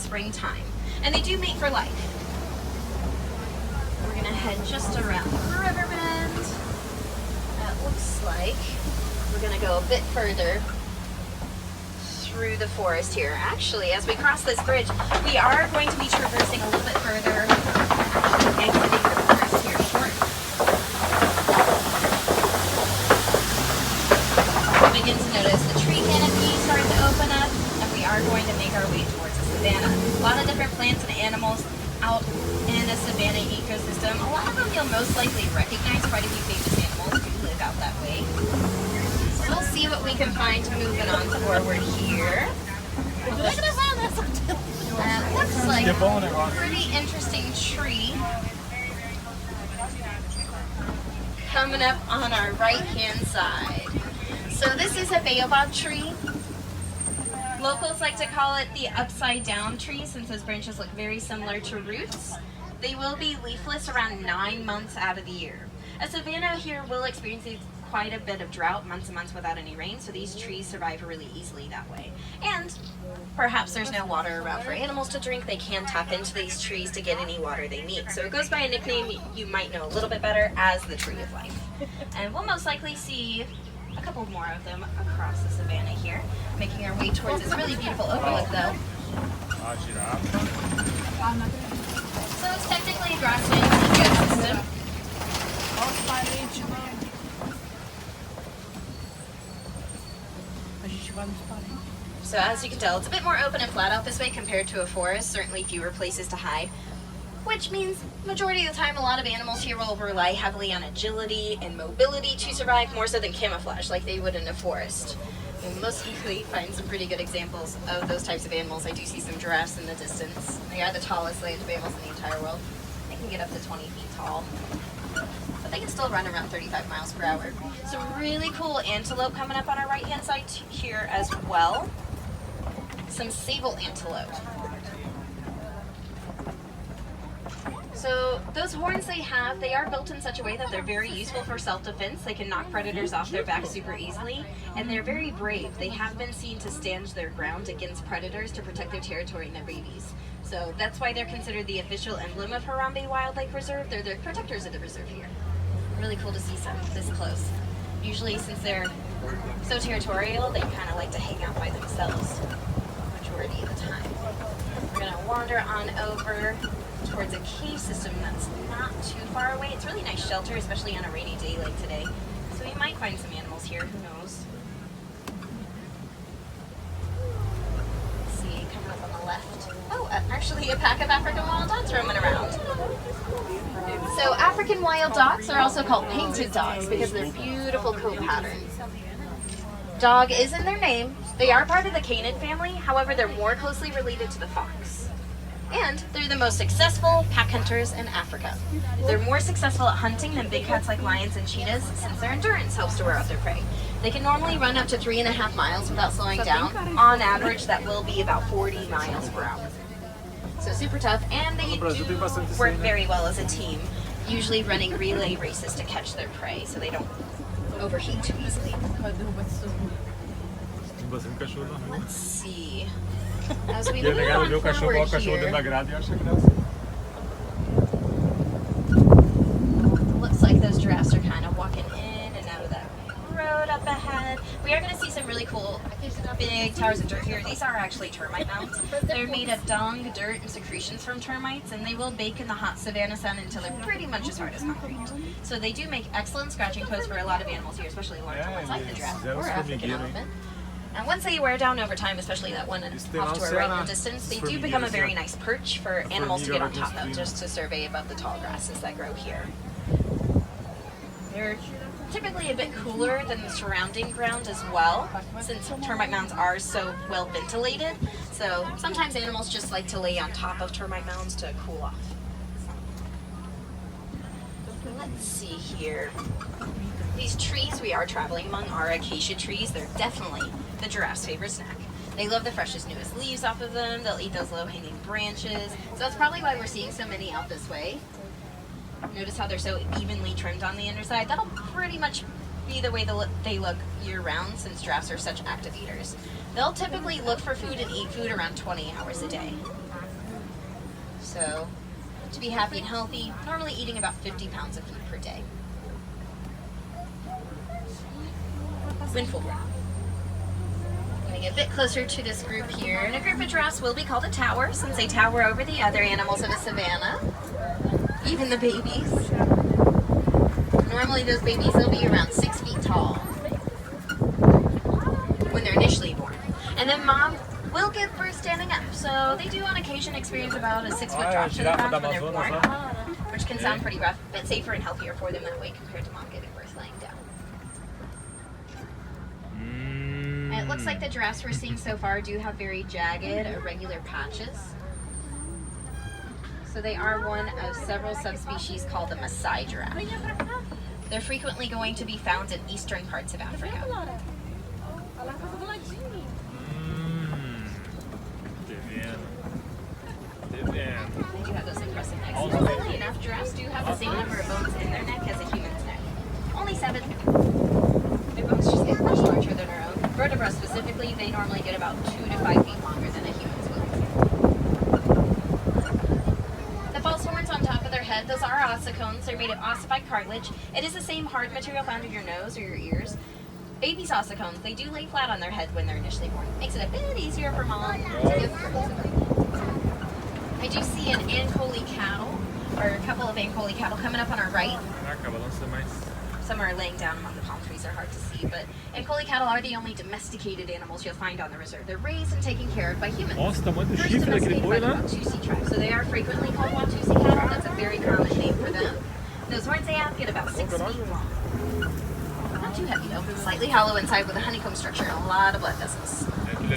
springtime. And they do mate for life. We're gonna head just around the river bend. That looks like we're gonna go a bit further through the forest here. Actually, as we cross this bridge, we are going to be traversing a little bit further, actually exiting the forest here shortly. We begin to notice the tree canopy start to open up, and we are going to make our way towards the savanna. A lot of different plants and animals out in a savanna ecosystem. A lot of them you'll most likely recognize. Quite a few famous animals do live out that way. We'll see what we can find moving on forward here. That looks like a pretty interesting tree coming up on our right-hand side. So this is a baobab tree. Locals like to call it the upside-down tree since those branches look very similar to roots. They will be leafless around 9 months out of the year. A savanna here will experience quite a bit of drought, months and months without any rain, so these trees survive really easily that way. And perhaps there's no water around for animals to drink, they can tap into these trees to get any water they need. So it goes by a nickname you might know a little bit better as the Tree of Life. And we'll most likely see a couple more of them across the savanna here, making our way towards this really beautiful overlook though. So it's technically a grassland ecosystem. So as you can tell, it's a bit more open and flat out this way compared to a forest, certainly fewer places to hide, which means majority of the time a lot of animals here will rely heavily on agility and mobility to survive, more so than camouflage like they would in a forest. You'll most likely find some pretty good examples of those types of animals. I do see some giraffes in the distance. They are the tallest land mammals in the entire world. They can get up to 20 feet tall, but they can still run around 35 miles per hour. Some really cool antelope coming up on our right-hand side here as well. Some sable antelope. So those horns they have, they are built in such a way that they're very useful for self-defense. They can knock predators off their back super easily, and they're very brave. They have been seen to stand their ground against predators to protect their territory and their babies. So that's why they're considered the official emblem of Harambe Wildlife Reserve. They're the protectors of the reserve here. Really cool to see some this close. Usually, since they're so territorial, they kind of like to hang out by themselves majority of the time. We're gonna wander on over towards a cave system that's not too far away. It's really nice shelter, especially on a rainy day like today. So we might find some animals here, who knows. Let's see, coming up on the left. Oh, actually a pack of African wild dogs roaming around. So African wild dogs are also called painted dogs because of their beautiful coat pattern. Dog is in their name. They are part of the canid family, however they're more closely related to the fox. And they're the most successful pack hunters in Africa. They're more successful at hunting than big cats like lions and cheetahs since their endurance helps to wear out their prey. They can normally run up to 3.5 miles without slowing down. On average, that will be about 40 miles per hour. So super tough, and they do work very well as a team, usually running relay races to catch their prey so they don't overheat too easily. Let's see. As we move on forward here, looks like those giraffes are kind of walking in and out of that road up ahead. We are going to see some really cool big towers of dirt here. These are actually termite mounds. They're made of dung, dirt, and secretions from termites, and they will bake in the hot savanna sun until they're pretty much as hard as concrete. So they do make excellent scratching posts for a lot of animals here, especially larger ones like the giraffe or African elephant. And once they wear down over time, especially that one off to our right in the distance, they do become a very nice perch for animals to get on top of, just to survey above the tall grasses that grow here. They're typically a bit cooler than the surrounding ground as well, since termite mounds are so well ventilated. So sometimes animals just like to lay on top of termite mounds to cool off. Let's see here. These trees we are traveling among are acacia trees. They're definitely the giraffe's favorite snack. They love the freshest, newest leaves off of them. They'll eat those low-hanging branches. So that's probably why we're seeing so many out this way. Notice how they're so evenly trimmed on the underside. That'll pretty much be the way they look year-round, since giraffes are such active eaters. They'll typically look for food and eat food around 20 hours a day. So, to be happy and healthy, normally eating about 50 pounds of food per day. When full grown. Going to get a bit closer to this group here. And a group of giraffes will be called a tower, since they tower over the other animals of a savanna. Even the babies. Normally those babies will be around 6 feet tall when they're initially born. And then mom will give birth standing up. So they do on occasion experience about a 6-foot drop to the ground when they're born, which can sound pretty rough, but safer and healthier for them that way compared to mom giving birth laying down. And it looks like the giraffes we're seeing so far do have very jagged, irregular patches. So they are one of several subspecies called the Maasai giraffe. They're frequently going to be found in eastern parts of Africa. They do have those impressive necks. Funnily enough, giraffes do have the same number of bones in their neck as a human's neck. Only 7. Their bones just get much larger than our own. Vertebrae specifically, they normally get about 2 to 5 feet longer than a human's bones. The false horns on top of their head, those are ossicones. They're made of ossified cartilage. It is the same hard material found in your nose or your ears. Babies' ossicones, they do lay flat on their head when they're initially born. Makes it a bit easier for mom to give birth to them. I do see an Ankole cattle, or a couple of Ankole cattle coming up on our right. Some are laying down among the palm trees, they're hard to see, but Ankole cattle are the only domesticated animals you'll find on the reserve. They're raised and taken care of by humans. First domesticated by the Watusi tribe, so they are frequently called Watusi cattle. That's a very common name for them. Those horns they have get about 6 feet long. Not too heavy though, slightly hollow inside with a honeycomb structure and a lot of blood vessels.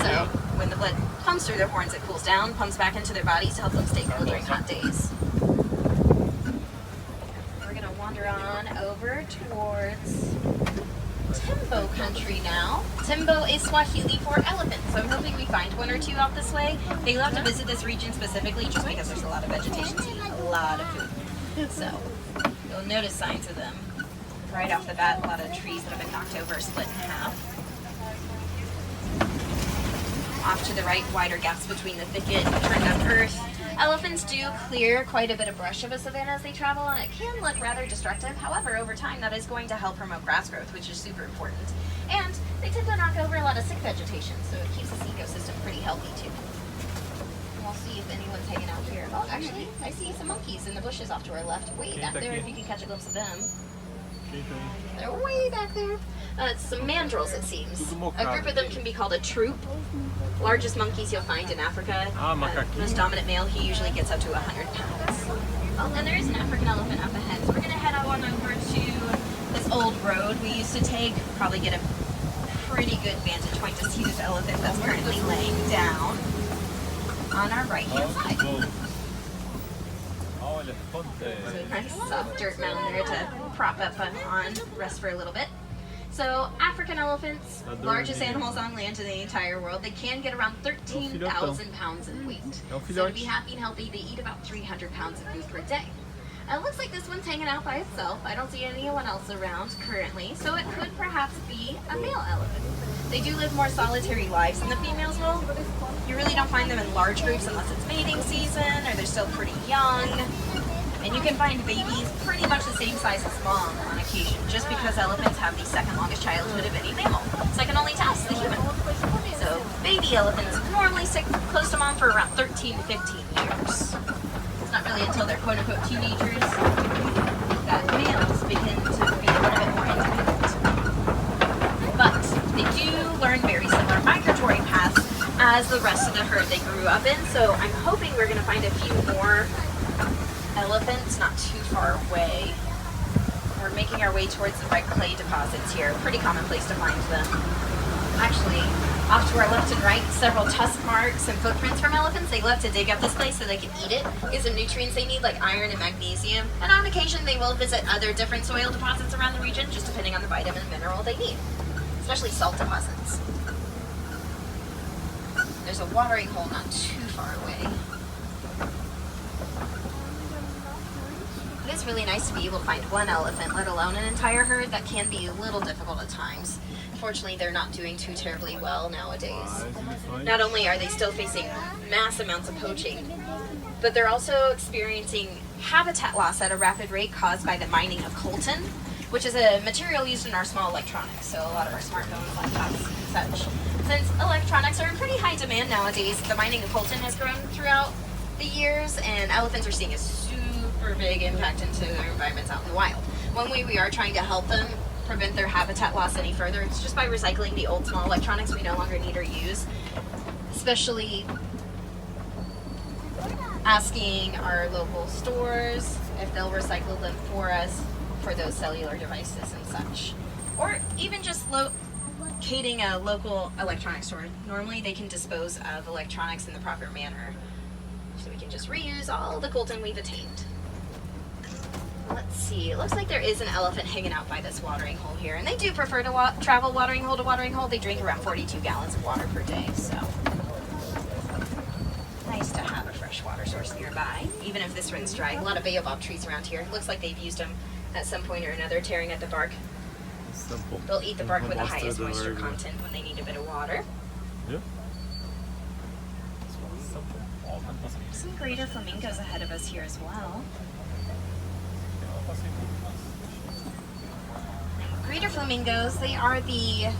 So when the blood pumps through their horns, it cools down, pumps back into their bodies to help them stay cool during hot days. We're going to wander on over towards Tembo country now. Tembo is Swahili for elephant, so I'm hoping we find one or two out this way. They love to visit this region specifically just because there's a lot of vegetation to eat, a lot of food. So you'll notice signs of them right off the bat. A lot of trees that have been knocked over, split in half. Off to the right, wider gaps between the thicket, turned up earth. Elephants do clear quite a bit of brush of a savanna as they travel, and it can look rather destructive. However, over time, that is going to help promote grass growth, which is super important. And they tend to knock over a lot of sick vegetation, so it keeps this ecosystem pretty healthy too. We'll see if anyone's hanging out here. Oh, actually, I see some monkeys in the bushes off to our left. Way back there, if you can catch a glimpse of them. They're way back there. Some mandrills, it seems. A group of them can be called a troop. Largest monkeys you'll find in Africa. Most dominant male, he usually gets up to 100 pounds. Oh, and there is an African elephant up ahead. So we're going to head on over to this old road we used to take. Probably get a pretty good vantage point to see this elephant that's currently laying down on our right-hand side. So a nice soft dirt mound there to prop up on, rest for a little bit. So African elephants, largest animals on land in the entire world, they can get around 13,000 pounds in weight. So to be happy and healthy, they eat about 300 pounds of food per day. It looks like this one's hanging out by itself. I don't see anyone else around currently, so it could perhaps be a male elephant. They do live more solitary lives than the females will. You really don't find them in large groups unless it's mating season or they're still pretty young. And you can find babies pretty much the same size as mom on occasion, just because elephants have the second longest childhood of any mammal. Second only to us, the human. So baby elephants normally stick close to mom for around 13 to 15 years. It's not really until they're quote-unquote teenagers that males begin to be a little bit more independent. But they do learn very similar migratory paths as the rest of the herd they grew up in, so I'm hoping we're going to find a few more elephants not too far away. We're making our way towards the red clay deposits here. Pretty common place to find them. Actually, off to our left and right, several tusk marks and footprints from elephants. They love to dig up this place so they can eat it. Gives them nutrients they need like iron and magnesium. And on occasion, they will visit other different soil deposits around the region, just depending on the vitamin and mineral they need, especially salt deposits. There's a watering hole not too far away. It is really nice to be able to find one elephant, let alone an entire herd. That can be a little difficult at times. Fortunately, they're not doing too terribly well nowadays. Not only are they still facing mass amounts of poaching, but they're also experiencing habitat loss at a rapid rate caused by the mining of coltan, which is a material used in our small electronics, so a lot of our smartphones, laptops, and such. Since electronics are in pretty high demand nowadays, the mining of coltan has grown throughout the years, and elephants are seeing a super big impact into their environments out in the wild. One way we are trying to help them prevent their habitat loss any further is just by recycling the old small electronics we no longer need or use, especially asking our local stores if they'll recycle them for us for those cellular devices and such. Or even just locating a local electronics store. Normally they can dispose of electronics in the proper manner, so we can just reuse all the coltan we've attained. Let's see, it looks like there is an elephant hanging out by this watering hole here, and they do prefer to travel watering hole to watering hole. They drink around 42 gallons of water per day, so nice to have a fresh water source nearby, even if this runs dry. A lot of baobab trees around here. Looks like they've used them at some point or another, tearing at the bark. Simple. They'll eat the bark with the highest moisture content when they need a bit of water. Yeah. Some greater flamingos ahead of us here as well. Greater flamingos, they are the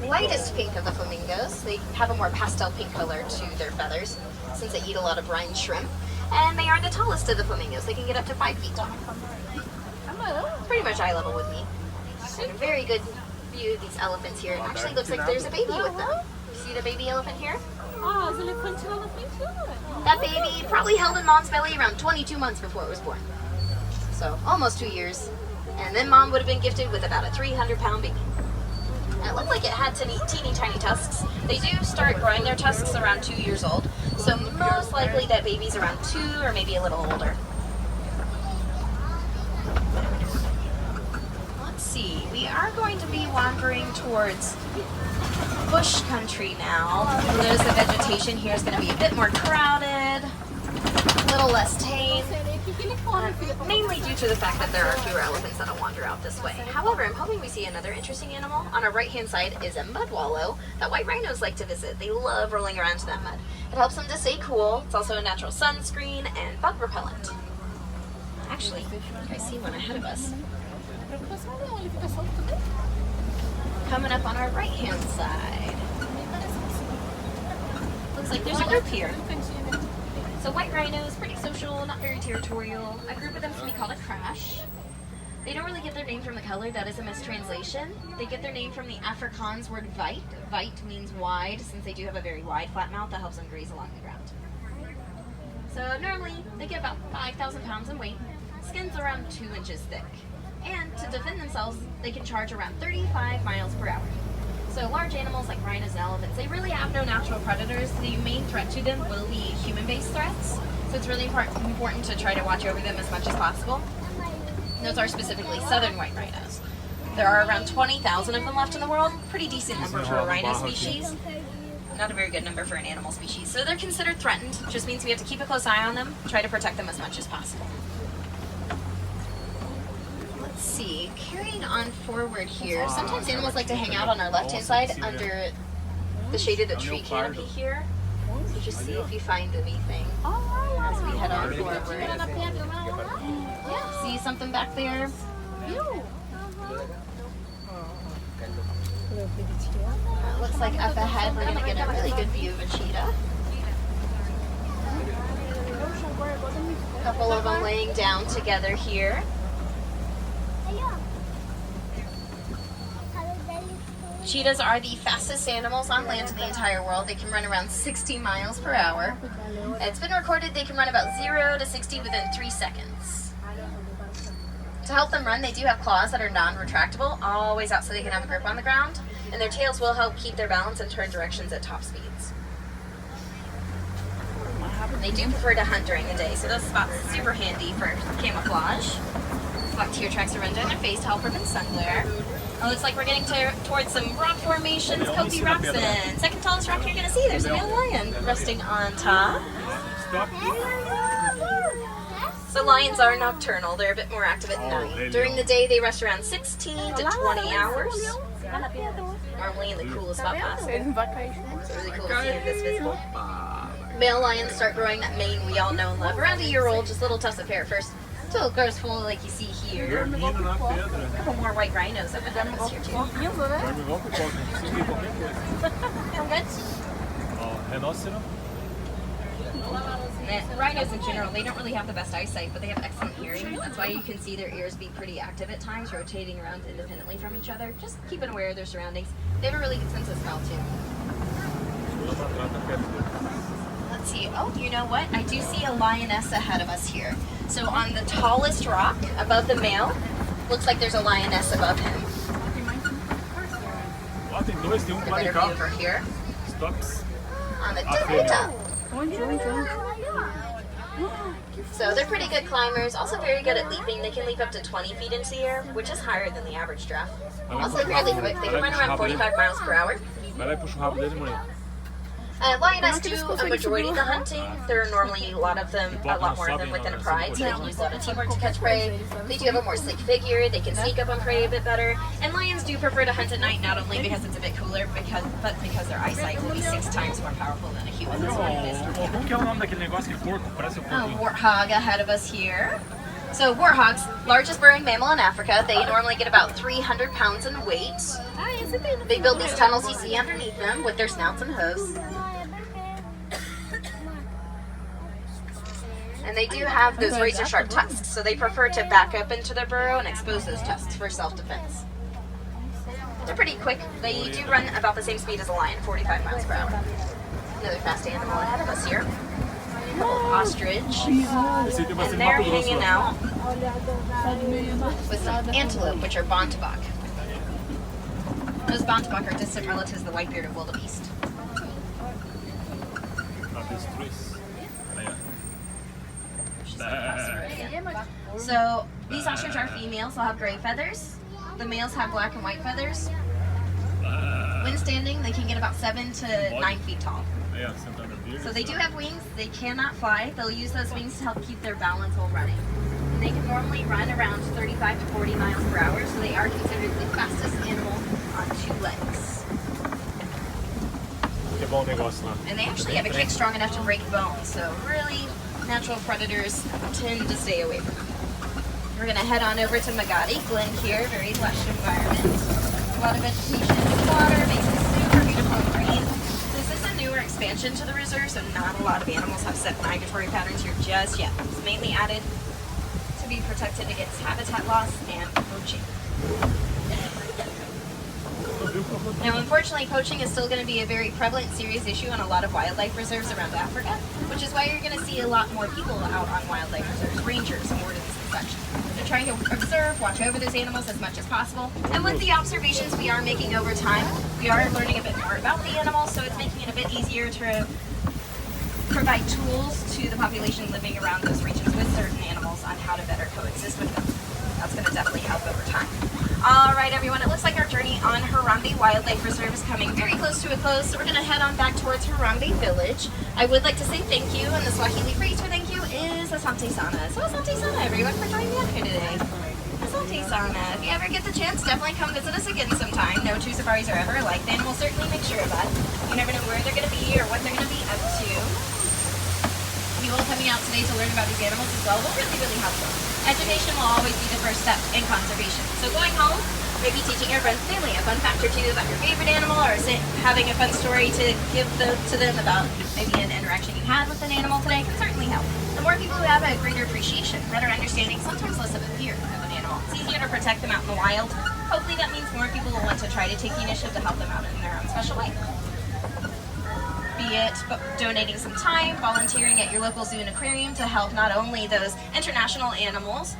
lightest pink of the flamingos. They have a more pastel pink color to their feathers since they eat a lot of brine shrimp. And they are the tallest of the flamingos. They can get up to 5 feet tall. Pretty much eye level with me. And a very good view of these elephants here. It actually looks like there's a baby with them. You see the baby elephant here? That baby probably held in mom's belly around 22 months before it was born. So almost 2 years. And then mom would have been gifted with about a 300-pound baby. And it looked like it had teeny tiny tusks. They do start growing their tusks around 2 years old. So most likely that baby's around 2 or maybe a little older. Let's see, we are going to be wandering towards bush country now. You'll notice the vegetation here is going to be a bit more crowded, a little less tame, mainly due to the fact that there are fewer elephants that'll wander out this way. However, I'm hoping we see another interesting animal. On our right-hand side is a mud wallow that white rhinos like to visit. They love rolling around in that mud. It helps them to stay cool. It's also a natural sunscreen and bug repellent. Actually, I think I see one ahead of us. Coming up on our right-hand side. Looks like there's a group here. So white rhinos, pretty social, not very territorial. A group of them can be called a crash. They don't really get their name from the color, that is a mistranslation. They get their name from the Afrikaans word vite. Vite means wide, since they do have a very wide flat mouth that helps them graze along the ground. So normally, they get about 5,000 pounds in weight. Skin's around 2 inches thick. And to defend themselves, they can charge around 35 miles per hour. So large animals like rhinos and elephants, they really have no natural predators. The main threat to them will be human-based threats. So it's really important to try to watch over them as much as possible. Those are specifically southern white rhinos. There are around 20,000 of them left in the world. Pretty decent number for a rhino species. Not a very good number for an animal species. So they're considered threatened. Just means we have to keep a close eye on them, try to protect them as much as possible. Let's see, carrying on forward here. Sometimes animals like to hang out on our left-hand side under the shade of the tree canopy here. So just see if you find anything as we head on forward. Yeah, see something back there? Looks like up ahead we're going to get a really good view of a cheetah. A couple of them laying down together here. Cheetahs are the fastest animals on land in the entire world. They can run around 60 miles per hour. It's been recorded they can run about 0 to 60 within 3 seconds. To help them run, they do have claws that are non-retractable, always out so they can have a grip on the ground, and their tails will help keep their balance and turn directions at top speeds. They do prefer to hunt during the day, so those spots are super handy for camouflage. Black tear tracks are run down their face to help prevent sun glare. It looks like we're getting towards some rock formations, Kopi rocks, and second tallest rock you're going to see, there's a male lion resting on top. So lions are nocturnal. They're a bit more active at night. During the day, they rest around 16 to 20 hours. Normally in the coolest spot possible. It's really cool to see this visible. Male lions start growing that mane we all know and love around a year old, just little tufts of hair first. Until it grows full like you see here. A couple more white rhinos up ahead of us here too. I'm good. Rhinocero? And rhinos in general, they don't really have the best eyesight, but they have excellent hearing. That's why you can see their ears be pretty active at times, rotating around independently from each other. Just keeping aware of their surroundings. They have a really good sense of smell too. Let's see. Oh, you know what? I do see a lioness ahead of us here. So on the tallest rock above the male, looks like there's a lioness above him. A better view over here. On the tippy top. So they're pretty good climbers, also very good at leaping. They can leap up to 20 feet into the air, which is higher than the average giraffe. Also fairly quick. They can run around 45 miles per hour. Lioness do a majority of the hunting. There are normally a lot more of them within a pride, so they can use a lot of teamwork to catch prey. They do have a more sleek figure. They can sneak up on prey a bit better. And lions do prefer to hunt at night, not only because it's a bit cooler, but because their eyesight will be 6 times more powerful than a human. Warthog ahead of us here. So warthogs, largest burrowing mammal in Africa. They normally get about 300 pounds in weight. They build these tunnels you see underneath them with their snouts and hooves. And they do have those razor sharp tusks, so they prefer to back up into their burrow and expose those tusks for self-defense. They're pretty quick. They do run about the same speed as a lion, 45 miles per hour. Another fast animal ahead of us here. Ostrich. And they're hanging out with some antelope, which are bontebok. Those bontebok are distant relatives of the white-bearded wildebeest. So these ostriches are females. They'll have gray feathers. The males have black and white feathers. When standing, they can get about 7 to 9 feet tall. So they do have wings. They cannot fly. They'll use those wings to help keep their balance while running. And they can normally run around 35 to 40 miles per hour, so they are considered the fastest animal on 2 legs. And they actually have a kick strong enough to break bones, so really natural predators tend to stay away from them. We're going to head on over to Magadi Glen here, very lush environment. A lot of vegetation in the water, makes it super beautiful and green. This is a newer expansion to the reserve, so not a lot of animals have set migratory patterns here just yet. It's mainly added to be protected against habitat loss and poaching. Now, unfortunately, poaching is still going to be a very prevalent, serious issue on a lot of wildlife reserves around Africa, which is why you're going to see a lot more people out on wildlife reserves, rangers, wardens, and such. They're trying to observe, watch over those animals as much as possible, and with the observations we are making over time, we are learning a bit more about the animals, so it's making it a bit easier to provide tools to the population living around those regions with certain animals on how to better coexist with them. That's going to definitely help over time. All right, everyone, it looks like our journey on Harambe Wildlife Reserve is coming very close to a close, so we're going to head on back towards Harambe Village. I would like to say thank you, and the Swahili phrase for thank you is Asante Sana. So Asante Sana, everyone, for joining me up here today. Asante Sana. If you ever get the chance, definitely come visit us again sometime. No 2 safaris are ever alike, then we'll certainly make sure of that. You never know where they're going to be or what they're going to be up to. People coming out today to learn about these animals as well will really, really help them. Education will always be the first step in conservation. So going home, maybe teaching your friends and family a fun fact or 2 about your favorite animal, or having a fun story to give to them about maybe an interaction you had with an animal today can certainly help. The more people who have a greater appreciation, better understanding, sometimes less of a fear of an animal, it's easier to protect them out in the wild. Hopefully that means more people will want to try to take the initiative to help them out in their own special way. Be it donating some time, volunteering at your local zoo and aquarium to help not only those international animals,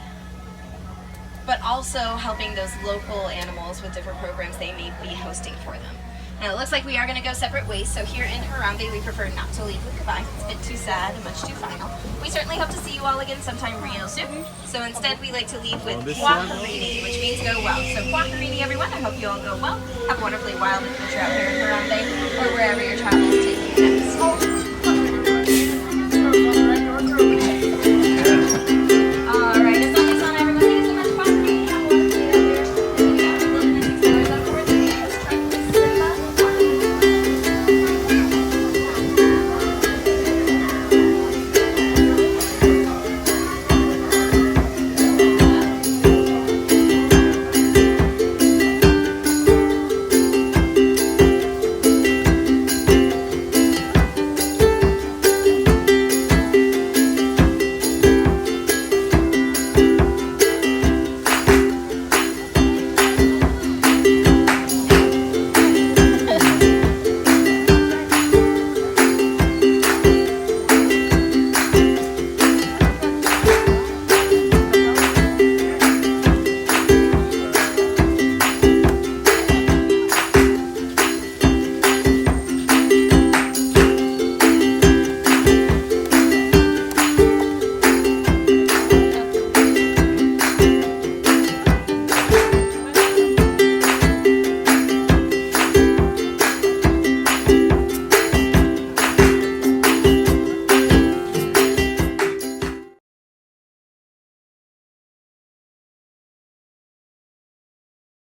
but also helping those local animals with different programs they may be hosting for them. Now it looks like we are going to go separate ways, so here in Harambe we prefer not to leave with goodbye. It's a bit too sad and much too final. We certainly hope to see you all again sometime real soon. So instead we like to leave with Kwaherini, which means go well. So Kwaherini, everyone, I hope you all go well. Have a wonderfully wild adventure out here in Harambe or wherever your travels take you next.